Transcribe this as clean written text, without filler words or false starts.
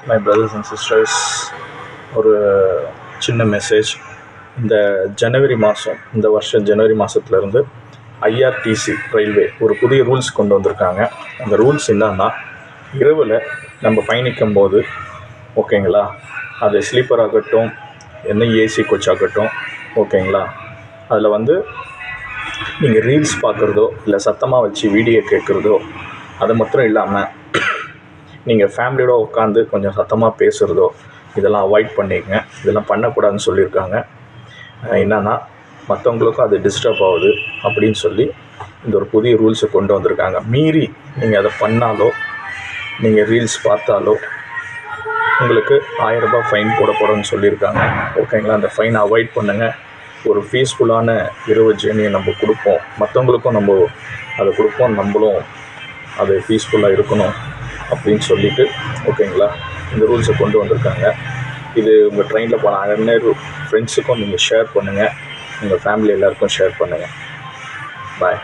My brothers and sisters, ஒரு சின்ன message. இந்த ஜனவரி மாதம், இந்த வருஷம் ஜனவரி மாதத்துலேருந்து ஐஆர்டிசி ரயில்வே ஒரு புதிய ரூல்ஸ் கொண்டு வந்திருக்காங்க. அந்த ரூல்ஸ் என்னன்னா, இரவில் நம்ம பயணிக்கும் போது ஓகேங்களா, அது ஸ்லீப்பர் ஆகட்டும், என்ன ஏசி கோச் ஆகட்டும், ஓகேங்களா, அதில் வந்து நீங்கள் ரீல்ஸ் பார்க்குறதோ இல்லை சத்தமாக வச்சு வீடியோ கேட்குறதோ, அது மாத்திரம் இல்லாமல் நீங்கள் ஃபேமிலியோடு உட்காந்து கொஞ்சம் சத்தமாக பேசுகிறதோ, இதெல்லாம் அவாய்ட் பண்ணிக்கங்க. இதெல்லாம் பண்ணக்கூடாதுன்னு சொல்லியிருக்காங்க. என்னென்னா, மற்றவங்களுக்கும் அது டிஸ்டர்ப் ஆகுது அப்படின்னு சொல்லி இந்த ஒரு புதிய ரூல்ஸை கொண்டு வந்திருக்காங்க. மீறி நீங்கள் அதை பண்ணாலோ, நீங்கள் ரீல்ஸ் பார்த்தாலோ உங்களுக்கு 1000 ரூபாய் ஃபைன் போடணும்னு சொல்லியிருக்காங்க. ஓகேங்களா, அந்த ஃபைனை அவாய்ட் பண்ணுங்கள். ஒரு பீஸ்ஃபுல்லான இரவு ஜேர்னியை நம்ம கொடுப்போம், மற்றவங்களுக்கும் நம்ம அதை கொடுப்போம், நம்மளும் அது பீஸ்ஃபுல்லாக இருக்கணும் அப்படின்னு சொல்லிவிட்டு ஓகேங்களா இந்த ரூல்ஸை கொண்டு வந்திருக்காங்க. இது உங்கள் ட்ரெயினில் போன அனைத்து ஃப்ரெண்ட்ஸுக்கும் நீங்கள் ஷேர் பண்ணுங்கள், உங்கள் ஃபேமிலி எல்லாேருக்கும் ஷேர் பண்ணுங்கள். பாய்.